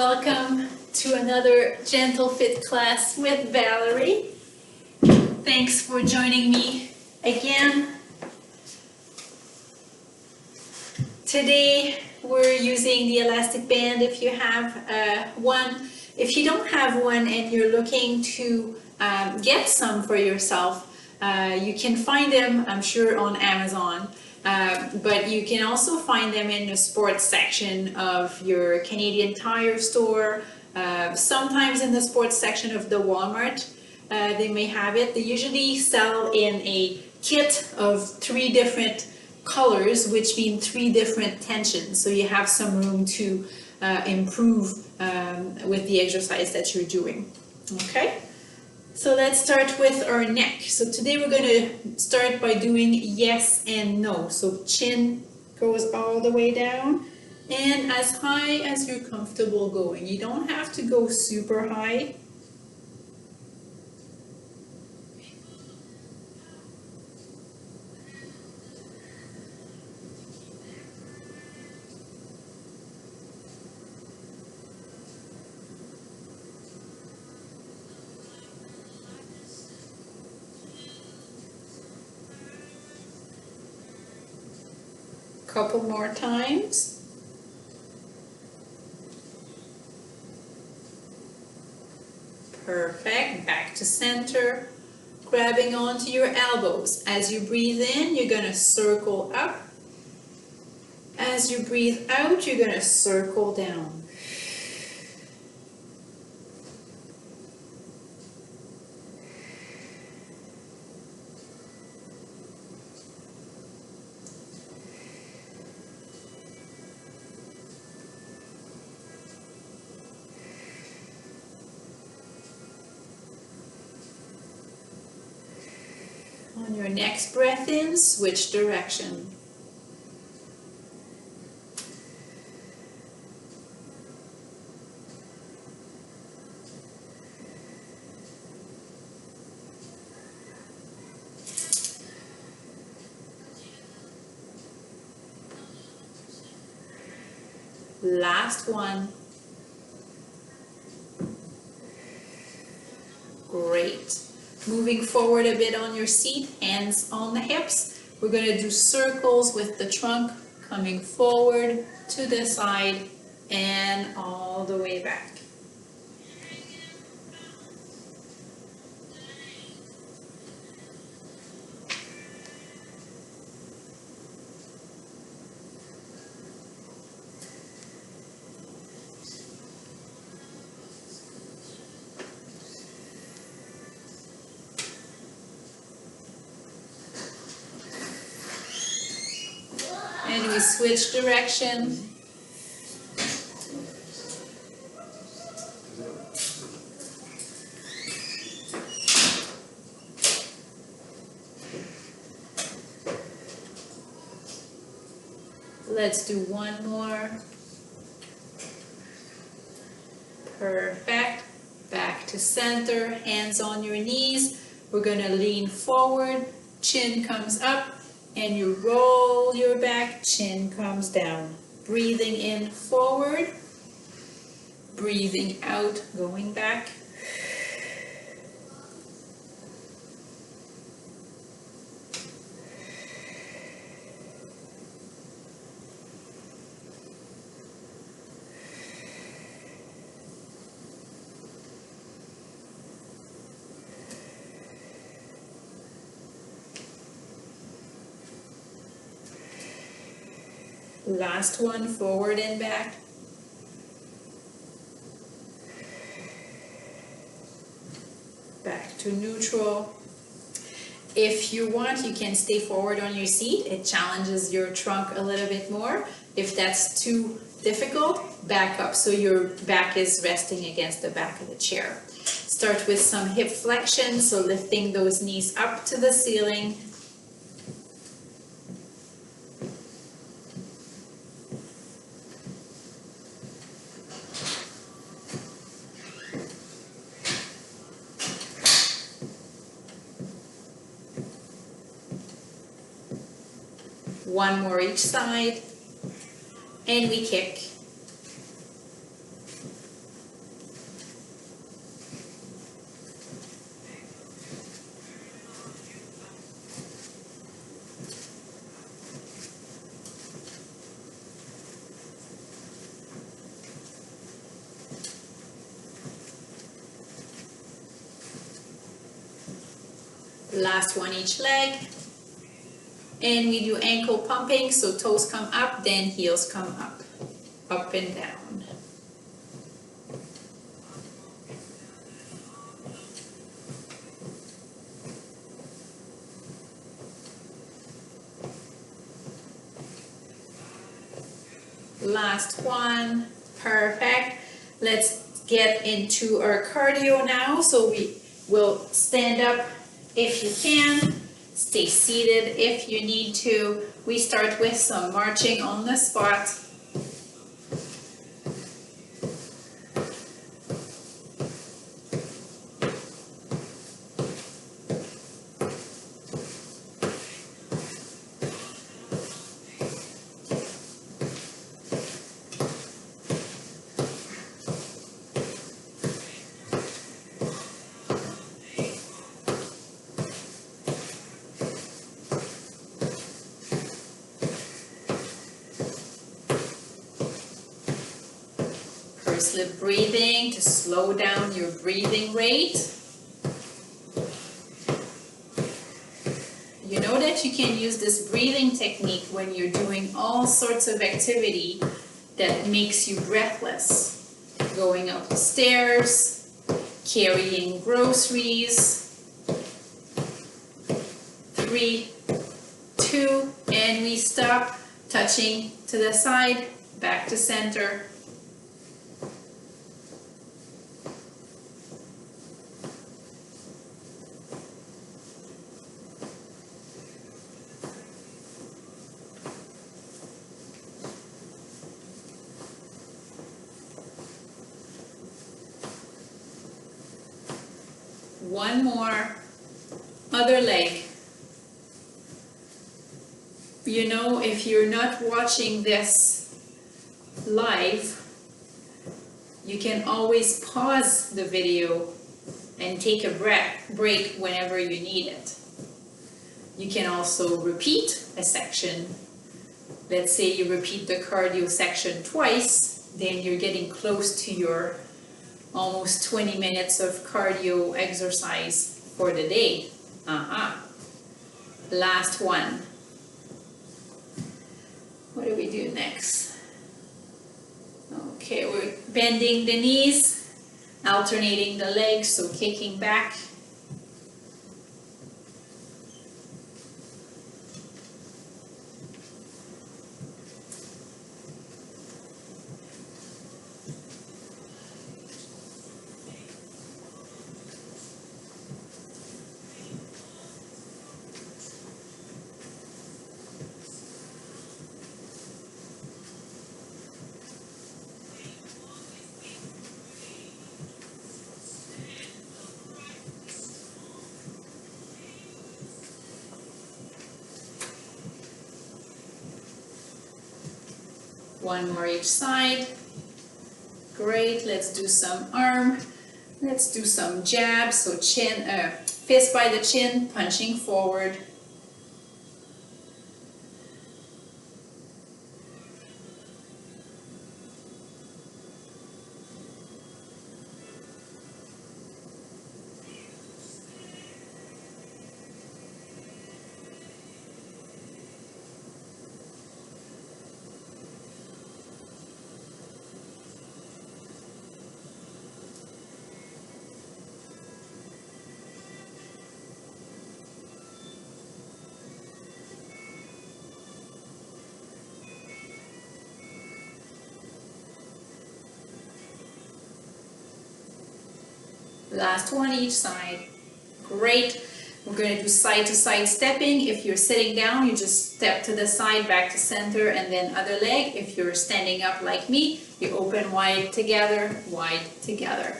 Welcome to another Gentle Fit class with Valerie. Thanks for joining me again. Today we're using the elastic band if you have one. If you don't have one and you're looking to get some for yourself, you can find them, I'm sure, on Amazon. But you can also find them in the sports section of your Canadian Tire store, sometimes in the sports section of the Walmart. They may have it. They usually sell in a kit of 3 different colors, which mean 3 different tensions. So you have some room to improve with the exercise that you're doing. Okay? So let's start with our neck. So today we're going to start by doing yes and no. So chin goes all the way down and as high as you're comfortable going. You don't have to go super high. Couple more times. Perfect. Back to center. Grabbing onto your elbows. As you breathe in, you're going to circle up. As you breathe out, you're going to circle down. On your next breath in, switch direction. Last one. Great. Moving forward a bit on your seat, hands on the hips. We're going to do circles with the trunk coming forward to the side and all the way back. And we switch direction. Let's do one more. Perfect. Back to center, hands on your knees. We're going to lean forward, chin comes up. And you roll your back, chin comes down. Breathing in forward, breathing out, going back. Last one, forward and back. Back to neutral. If you want, you can stay forward on your seat. It challenges your trunk a little bit more. If that's too difficult, back up so your back is resting against the back of the chair. Start with some hip flexion, so lifting those knees up to the ceiling. One more each side, and we kick. Last one each leg. And we do ankle pumping, so toes come up, then heels come up and down. Last one, perfect. Let's get into our cardio now. So we will stand up if you can, stay seated if you need to. We start with some marching on the spot. Pursed-lip breathing to slow down your breathing rate. You know that you can use this breathing technique when you're doing all sorts of activity that makes you breathless. Going up the stairs, carrying groceries. 3, 2, and we stop, touching to the side, back to center. One more, other leg. You know, if you're not watching this live, you can always pause the video and take a break whenever you need it. You can also repeat a section. Let's say you repeat the cardio section twice, then you're getting close to your almost 20 minutes of cardio exercise for the day. Last one. What do we do next? Okay, we're bending the knees, alternating the legs, so kicking back. One more each side. Great, let's do some arm. Let's do some jabs, so chin, fist by the chin, punching forward. Last one each side. Great. We're going to do side to side stepping. If you're sitting down, you just step to the side, back to center, and then other leg. If you're standing up like me, you open wide together, wide together.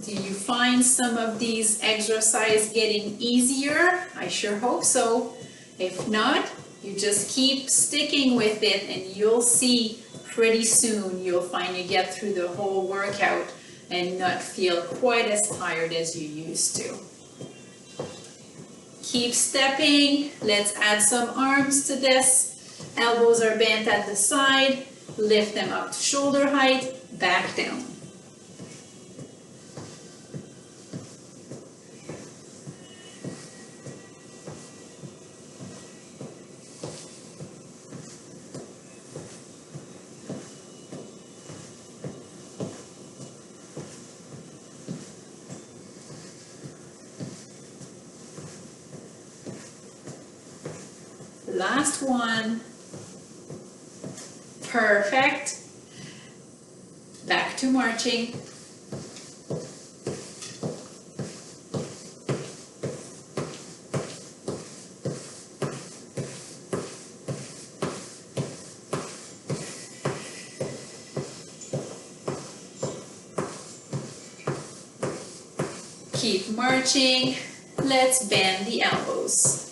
Do you find some of these exercises getting easier? I sure hope so. If not, you just keep sticking with it, and you'll see pretty soon you'll find you get through the whole workout and not feel quite as tired as you used to. Keep stepping. Let's add some arms to this. Elbows are bent at the side. Lift them up to shoulder height, back down. Last one. Perfect. Back to marching. Keep marching. Let's bend the elbows.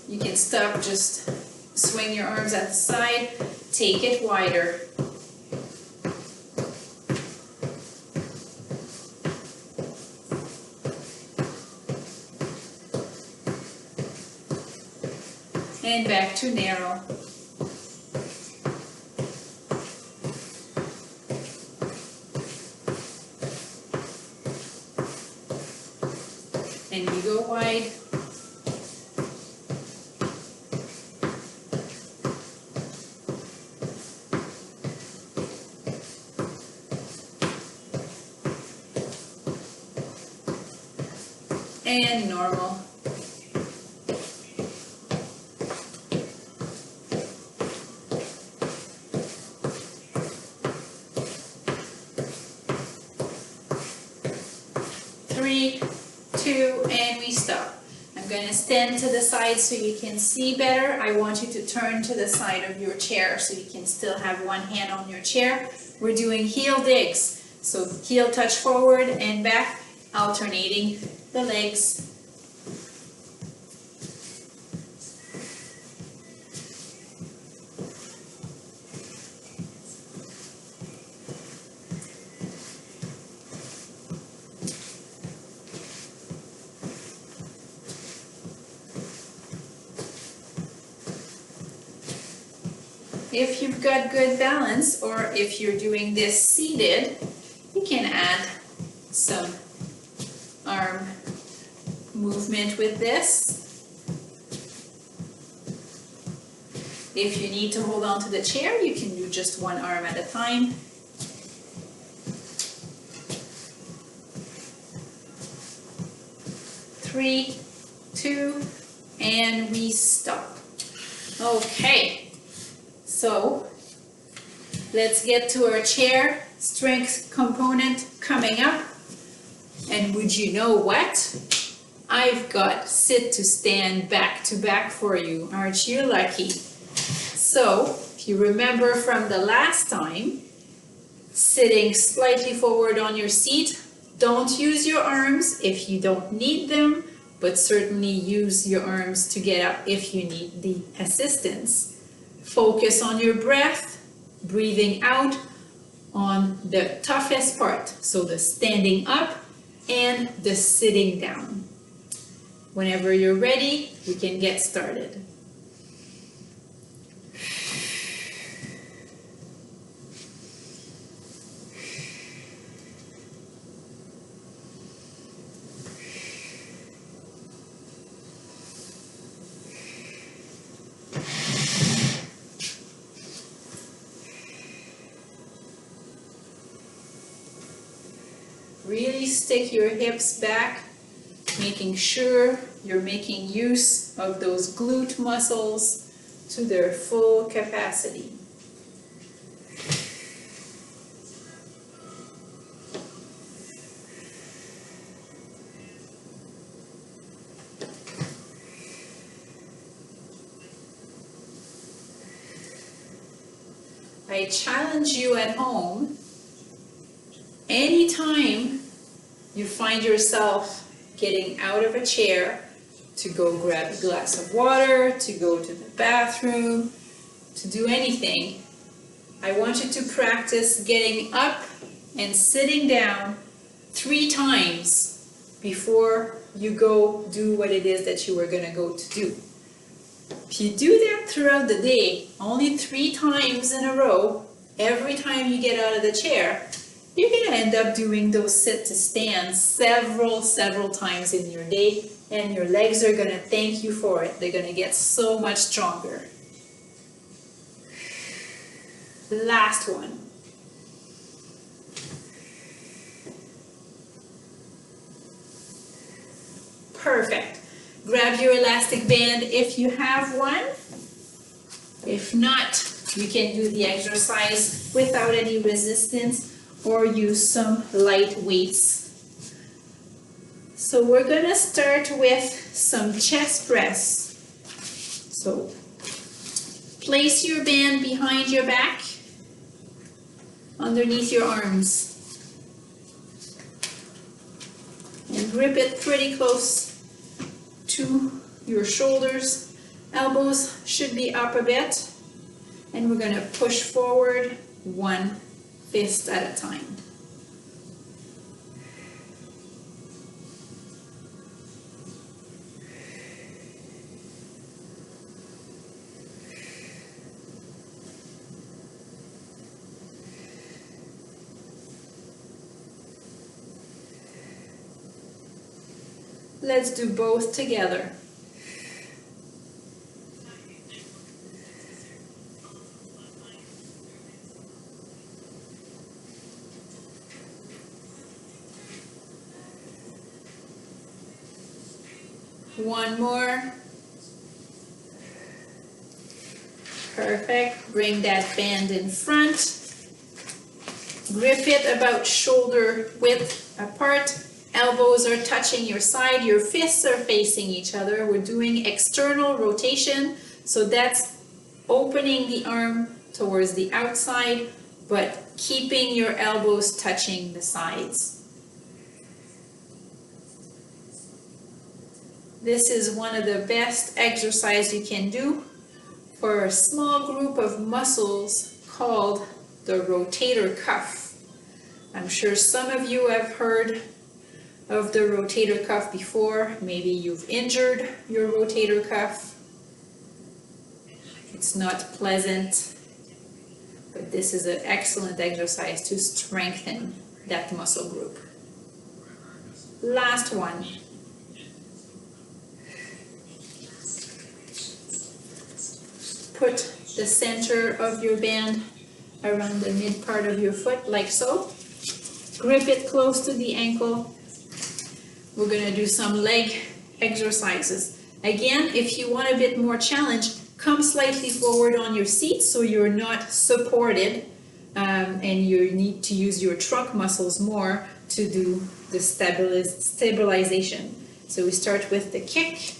You can stop, just swing your arms at the side, take it wider. And back to narrow. And you go wide. And normal. Three, two, and we stop. I'm going to stand to the side so you can see better. I want you to turn to the side of your chair so you can still have one hand on your chair. We're doing heel digs. So heel touch forward and back, alternating the legs. If you've got good balance, or if you're doing this seated, you can add some arm movement with this. If you need to hold on to the chair, you can do just one arm at a time. Three, two, and we stop. Okay. So let's get to our chair strength component coming up. And would you know what? I've got sit to stand back to back for you. Aren't you lucky? So if you remember from the last time, sitting slightly forward on your seat, don't use your arms if you don't need them, but certainly use your arms to get up if you need the assistance. Focus on your breath, breathing out on the toughest part, so the standing up and the sitting down. Whenever you're ready, we can get started. Really stick your hips back, making sure you're making use of those glute muscles to their full capacity. I challenge you at home, anytime you find yourself getting out of a chair to go grab a glass of water, to go to the bathroom, to do anything, I want you to practice getting up and sitting down 3 times before you go do what it is that you were going to go to do. If you do that throughout the day, only 3 times in a row, every time you get out of the chair, you're going to end up doing those sit to stand several times in your day, and your legs are going to thank you for it. They're going to get so much stronger. Last one. Perfect. Grab your elastic band if you have one. If not, you can do the exercise without any resistance or use some light weights. So we're going to start with some chest press. So place your band behind your back, underneath your arms, and grip it pretty close to your shoulders. Elbows should be up a bit, and we're going to push forward 1 fist at a time. Let's do both together. One more. Perfect. Bring that band in front. Grip it about shoulder width apart. Elbows are touching your side. Your fists are facing each other. We're doing external rotation. So that's opening the arm towards the outside, but keeping your elbows touching the sides. This is one of the best exercises you can do for a small group of muscles called the rotator cuff. I'm sure some of you have heard of the rotator cuff before. Maybe you've injured your rotator cuff. It's not pleasant, but this is an excellent exercise to strengthen that muscle group. Last one. Put the center of your band around the mid part of your foot, like so. Grip it close to the ankle. We're going to do some leg exercises. Again, if you want a bit more challenge, come slightly forward on your seat so you're not supported, and you need to use your trunk muscles more to do the stabilization. So we start with the kick.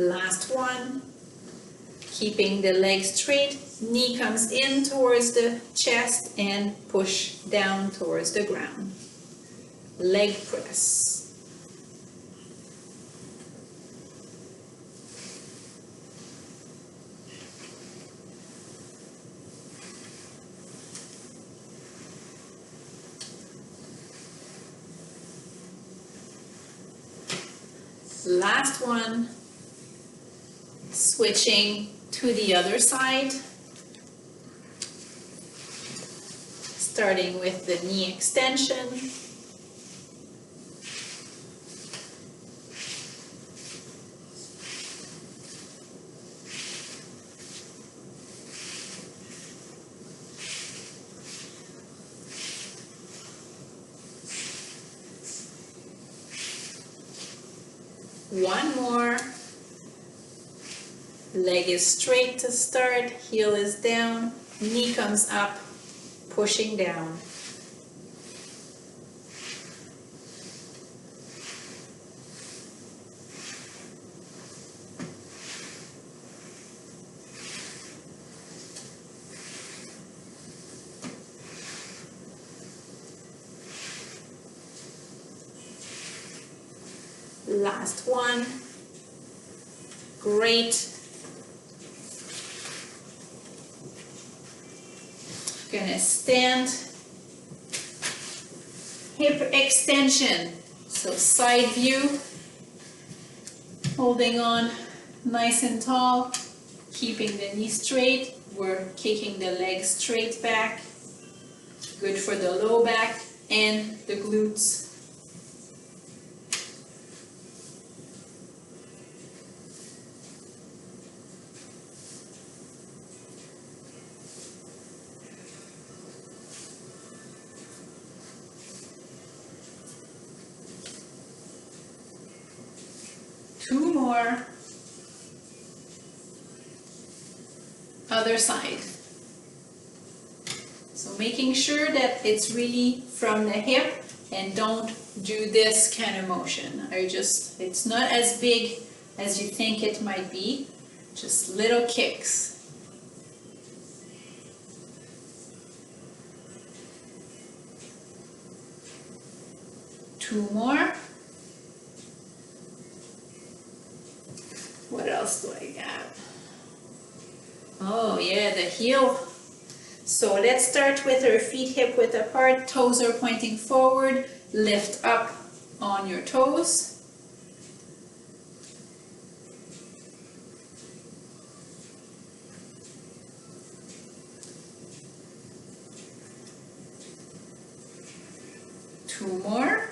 Last one, keeping the leg straight, knee comes in towards the chest and push down towards the ground. Leg press. Last one. Switching to the other side, starting with the knee extension. One more. Leg is straight to start, heel is down, knee comes up, pushing down. Last one. Great. Gonna stand. Hip extension. So side view. Holding on nice and tall. Keeping the knee straight. We're kicking the legs straight back. Good for the low back and the glutes. Two more. Other side. So making sure that it's really from the hip and don't do this kind of motion. It's not as big as you think it might be, just little kicks. Two more. What else do I got? Oh yeah, the heel. So let's start with our feet hip width apart, toes are pointing forward, lift up on your toes. Two more.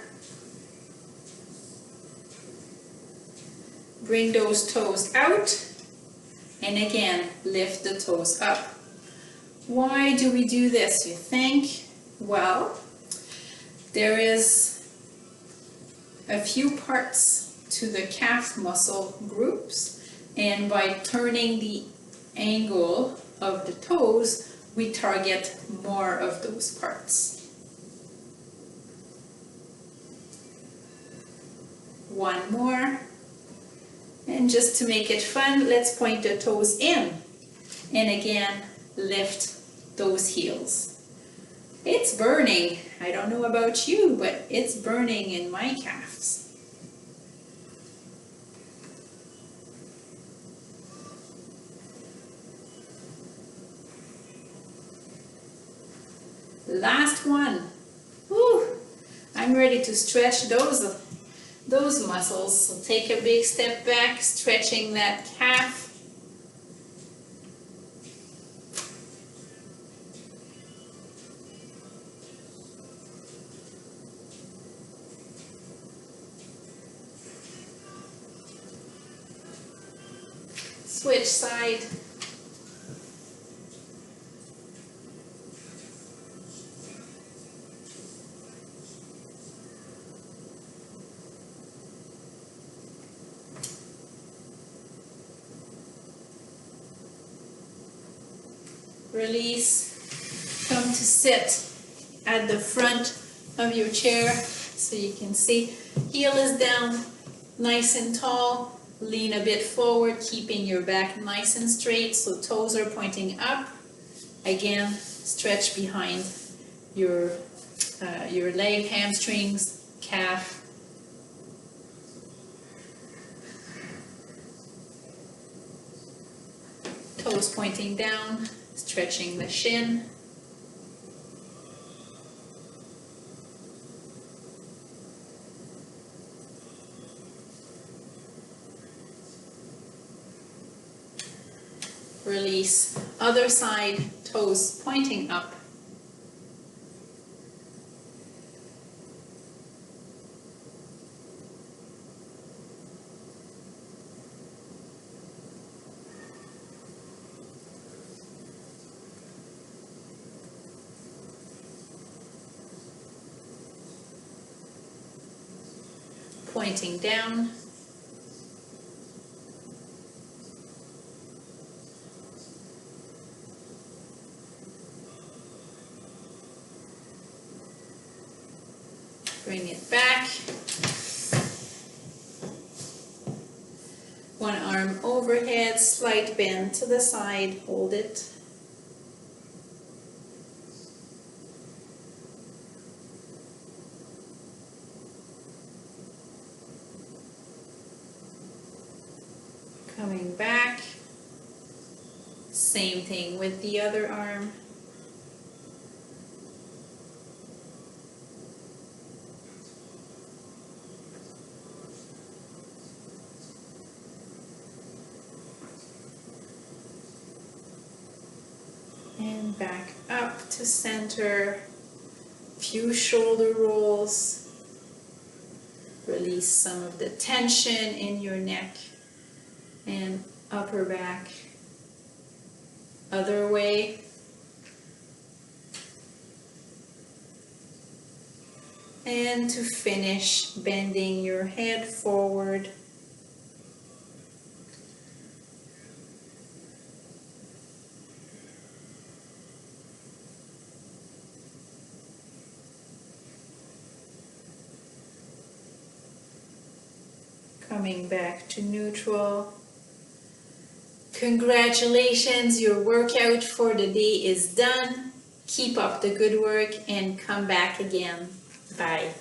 Bring those toes out, and again, lift the toes up. Why do we do this, you think? Well, there is a few parts to the calf muscle groups, and by turning the angle of the toes, we target more of those parts. One more. And just to make it fun, let's point the toes in. And again, lift those heels. It's burning. I don't know about you, but it's burning in my calves. Last one. Whew. I'm ready to stretch those muscles. So take a big step back, stretching that calf. Switch side. Release. Come to sit at the front of your chair so you can see. Heel is down, nice and tall. Lean a bit forward, keeping your back nice and straight, so toes are pointing up. Again, stretch behind your leg, hamstrings, calf. Toes pointing down, stretching the shin. Release. Other side, toes pointing up. Pointing down. One arm overhead, slight bend to the side, hold it. Coming back, same thing with the other arm. And back up to center, few shoulder rolls. Release some of the tension in your neck and upper back. Other way. And to finish, bending your head forward. Coming back to neutral. Congratulations, your workout for the day is done. Keep up the good work and come back again. Bye.